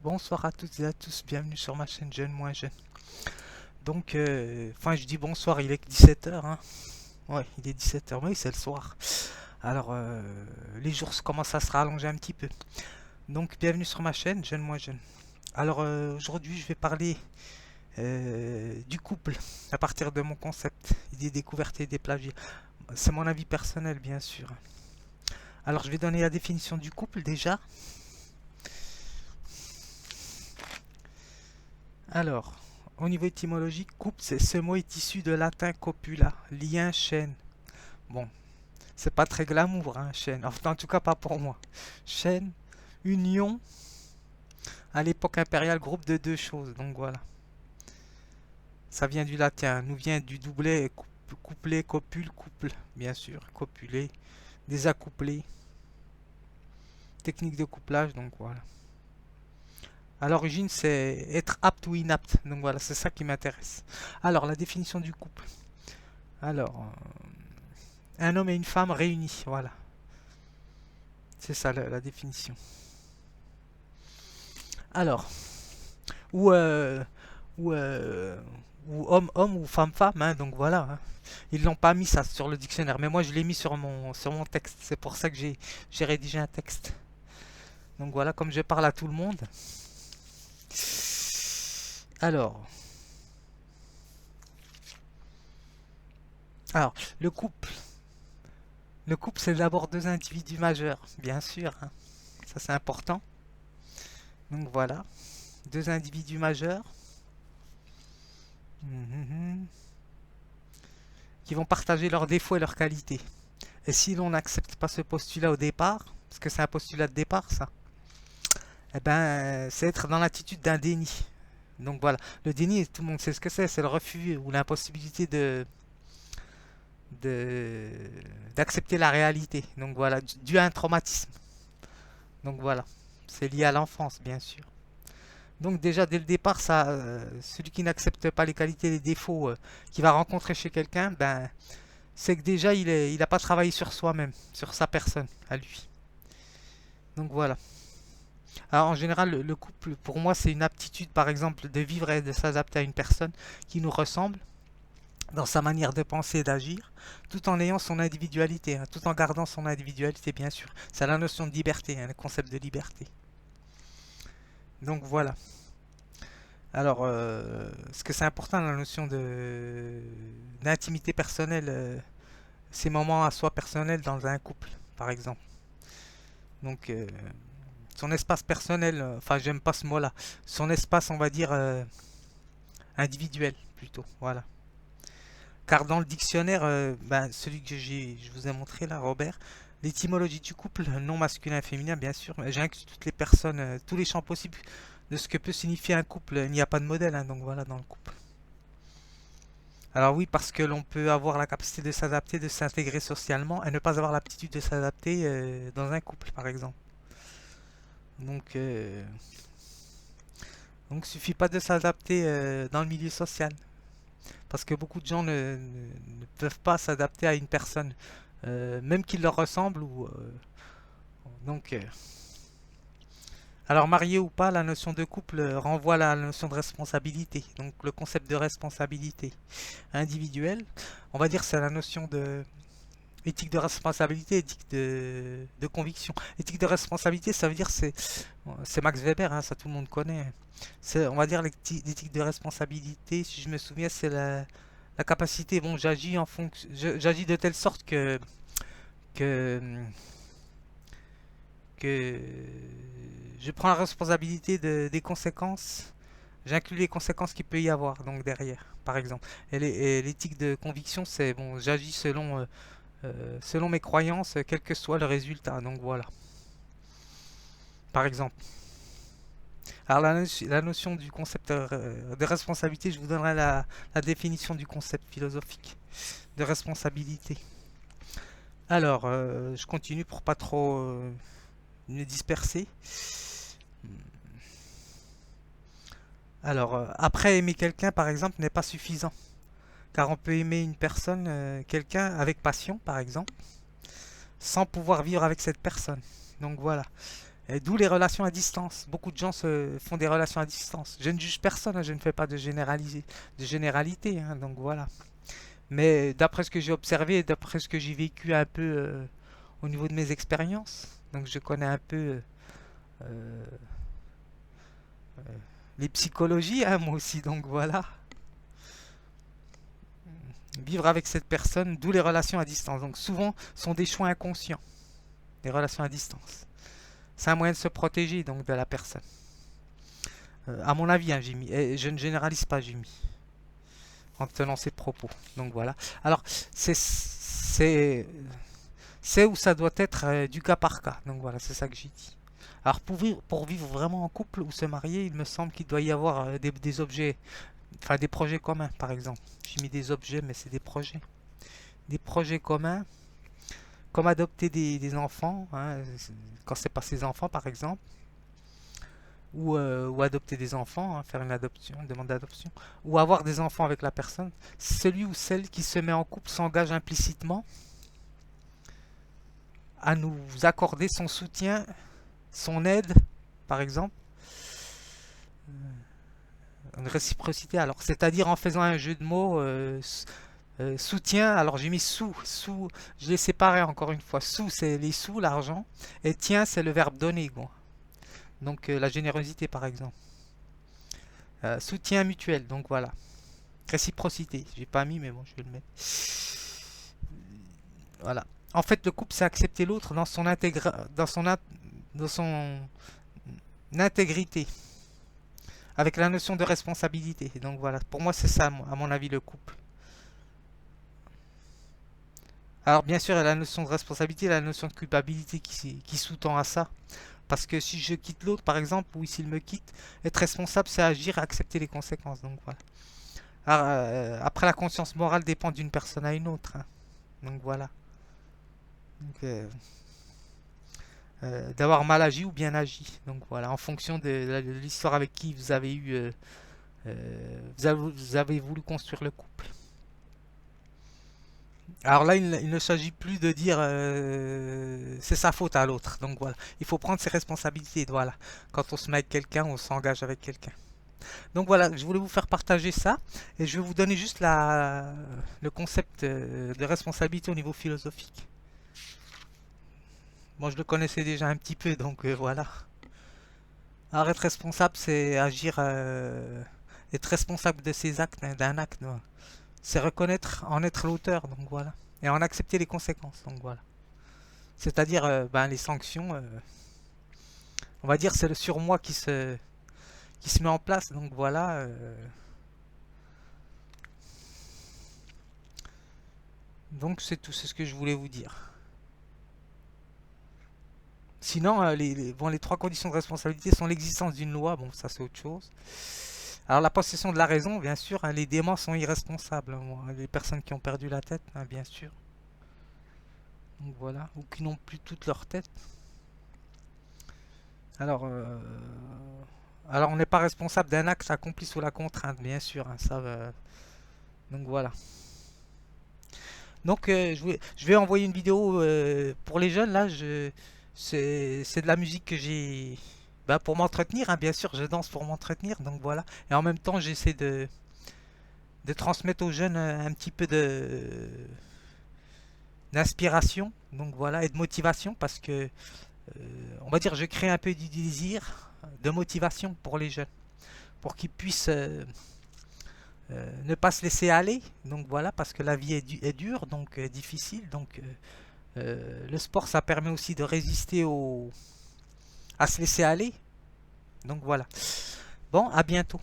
Bonsoir à toutes et à tous, bienvenue sur ma chaîne Jeune Moins Jeune. Donc, enfin je dis bonsoir, il est que 17h, hein. Ouais, il est 17h, mais oui, c'est le soir. Alors, les jours commencent à se rallonger un petit peu. Donc, bienvenue sur ma chaîne Jeune Moins Jeune. Alors, aujourd'hui, je vais parler du couple à partir de mon concept, idées découvertes et des plagiats. C'est mon avis personnel, bien sûr. Alors, je vais donner la définition du couple déjà. Alors, au niveau étymologique, couple, ce mot est issu de latin copula, lien, chaîne. Bon, c'est pas très glamour, hein, chaîne. Enfin, en tout cas, pas pour moi. Chaîne, union, à l'époque impériale, groupe de deux choses. Donc voilà. Ça vient du latin, nous vient du doublet, couplet, copule, couple, bien sûr. Copuler, désaccoupler, technique de couplage, donc voilà. À l'origine, c'est être apte ou inapte. Donc voilà, c'est ça qui m'intéresse. Alors, la définition du couple. Alors, un homme et une femme réunis, voilà. C'est ça la définition. Alors, ou, euh, ou, euh, ou homme ou femme, hein, donc voilà, hein. Ils l'ont pas mis ça sur le dictionnaire, mais moi je l'ai mis sur mon texte. C'est pour ça que j'ai rédigé un texte. Donc voilà, comme je parle à tout le monde. Alors, alors le couple. Le couple, c'est d'abord deux individus majeurs, bien sûr, hein. Ça c'est important. Donc voilà, deux individus majeurs. Mhm. Qui vont partager leurs défauts et leurs qualités. Et si l'on n'accepte pas ce postulat au départ, parce que c'est un postulat de départ ça, eh ben, c'est être dans l'attitude d'un déni. Donc voilà, le déni, tout le monde sait ce que c'est le refus ou l'impossibilité de d'accepter la réalité. Donc voilà, dû à un traumatisme. Donc voilà, c'est lié à l'enfance bien sûr. Donc déjà dès le départ, ça, celui qui n'accepte pas les qualités et les défauts qu'il va rencontrer chez quelqu'un, ben c'est que déjà il a pas travaillé sur soi-même, sur sa personne, à lui. Donc voilà. Alors en général, le couple, pour moi, c'est une aptitude, par exemple, de vivre et de s'adapter à une personne qui nous ressemble dans sa manière de penser et d'agir, tout en ayant son individualité, hein, tout en gardant son individualité, bien sûr. C'est la notion de liberté, hein, le concept de liberté. Donc voilà. Alors, ce que c'est important, la notion de d'intimité personnelle, ces moments à soi personnels dans un couple, par exemple. Donc, son espace personnel, enfin j'aime pas ce mot-là, son espace on va dire individuel plutôt, voilà. Car dans le dictionnaire, ben, celui que je vous ai montré là, Robert, l'étymologie du couple, non masculin et féminin bien sûr, j'inclus toutes les personnes, tous les champs possibles de ce que peut signifier un couple, il n'y a pas de modèle, hein, donc voilà dans le couple. Alors oui, parce que l'on peut avoir la capacité de s'adapter, de s'intégrer socialement et ne pas avoir l'aptitude de s'adapter dans un couple par exemple. Donc, donc il suffit pas de s'adapter dans le milieu social. Parce que beaucoup de gens ne peuvent pas s'adapter à une personne, même qui leur ressemble. Donc, alors marié ou pas, la notion de couple renvoie à la notion de responsabilité. Donc le concept de responsabilité individuelle, on va dire c'est la notion de éthique de responsabilité, éthique de conviction. Éthique de responsabilité, ça veut dire c'est Max Weber, hein, ça tout le monde connaît. On va dire l'éthique de responsabilité, si je me souviens, c'est la capacité. Bon, j'agis en fonction, j'agis de telle sorte que que je prends la responsabilité des conséquences. J'inclus les conséquences qu'il peut y avoir donc derrière, par exemple. Et l'éthique de conviction, c'est bon, j'agis selon mes croyances, quel que soit le résultat. Donc voilà, par exemple. Alors la notion du concept de responsabilité, je vous donnerai la définition du concept philosophique de responsabilité. Alors, je continue pour pas trop me disperser. Alors, après aimer quelqu'un, par exemple, n'est pas suffisant. Car on peut aimer une personne, quelqu'un avec passion, par exemple, sans pouvoir vivre avec cette personne. Donc voilà. D'où les relations à distance. Beaucoup de gens font des relations à distance. Je ne juge personne, hein, je ne fais pas de généralité, hein, donc voilà. Mais d'après ce que j'ai observé, d'après ce que j'ai vécu un peu au niveau de mes expériences, donc je connais un peu euh, les psychologies, hein, moi aussi, donc voilà. Vivre avec cette personne, d'où les relations à distance. Donc souvent, sont des choix inconscients, les relations à distance. C'est un moyen de se protéger donc de la personne. À mon avis, hein, Jimmy. Et je ne généralise pas, Jimmy, en tenant ces propos. Donc voilà. Alors, c'est où ça doit être du cas par cas. Donc voilà, c'est ça que j'ai dit. Alors pour vivre vraiment en couple ou se marier, il me semble qu'il doit y avoir des objets, enfin des projets communs par exemple. J'ai mis des objets, mais c'est des projets. Des projets communs, comme adopter des enfants, hein, quand c'est pas ses enfants par exemple, ou adopter des enfants, hein, faire une adoption, une demande d'adoption, ou avoir des enfants avec la personne. Celui ou celle qui se met en couple s'engage implicitement à nous accorder son soutien, son aide, par exemple, une réciprocité. Alors, c'est-à-dire en faisant un jeu de mots, soutien. Alors, j'ai mis sous, je l'ai séparé encore une fois. Sous, c'est les sous, l'argent, et tiens, c'est le verbe donner, quoi. Donc, la générosité, par exemple. Soutien mutuel, donc voilà. Réciprocité, j'ai pas mis, mais bon, je vais le mettre. Voilà. En fait, le couple, c'est accepter l'autre dans son intégrité, avec la notion de responsabilité. Donc voilà, pour moi, c'est ça, à mon avis, le couple. Alors, bien sûr, il y a la notion de responsabilité, la notion de culpabilité qui sous-tend à ça. Parce que si je quitte l'autre, par exemple, ou s'il me quitte, être responsable, c'est agir et accepter les conséquences. Donc voilà. Alors, après, la conscience morale dépend d'une personne à une autre, hein. Donc voilà. Donc, d'avoir mal agi ou bien agi. Donc voilà, en fonction de l'histoire avec qui vous avez eu, vous avez voulu construire le couple. Alors là, il ne s'agit plus de dire c'est sa faute à l'autre. Donc voilà, il faut prendre ses responsabilités. Voilà, quand on se met avec quelqu'un, on s'engage avec quelqu'un. Donc voilà, je voulais vous faire partager ça et je vais vous donner juste le concept de responsabilité au niveau philosophique. Moi, je le connaissais déjà un petit peu, donc voilà. Alors être responsable, c'est agir, être responsable de ses actes, hein, d'un acte. Voilà. C'est reconnaître, en être l'auteur, donc voilà. Et en accepter les conséquences, donc voilà. C'est-à-dire ben, les sanctions, on va dire c'est le surmoi qui se met en place, donc voilà. Donc c'est tout, c'est ce que je voulais vous dire. Sinon, bon, les trois conditions de responsabilité sont l'existence d'une loi, bon ça c'est autre chose. Alors la possession de la raison, bien sûr, hein, les démons sont irresponsables, hein, les personnes qui ont perdu la tête, hein, bien sûr. Donc voilà, ou qui n'ont plus toute leur tête. Alors, alors on n'est pas responsable d'un acte accompli sous la contrainte, bien sûr, hein, ça. Donc voilà. Donc je vais envoyer une vidéo pour les jeunes là. C'est de la musique que j'ai, bah, pour m'entretenir, hein, bien sûr, je danse pour m'entretenir, donc voilà. Et en même temps, j'essaie de transmettre aux jeunes un petit peu d'inspiration, donc voilà, et de motivation, parce que on va dire, je crée un peu du désir, de motivation pour les jeunes, pour qu'ils puissent ne pas se laisser aller, donc voilà, parce que la vie est dure, donc difficile, donc le sport, ça permet aussi de résister à se laisser aller, donc voilà. Bon, à bientôt.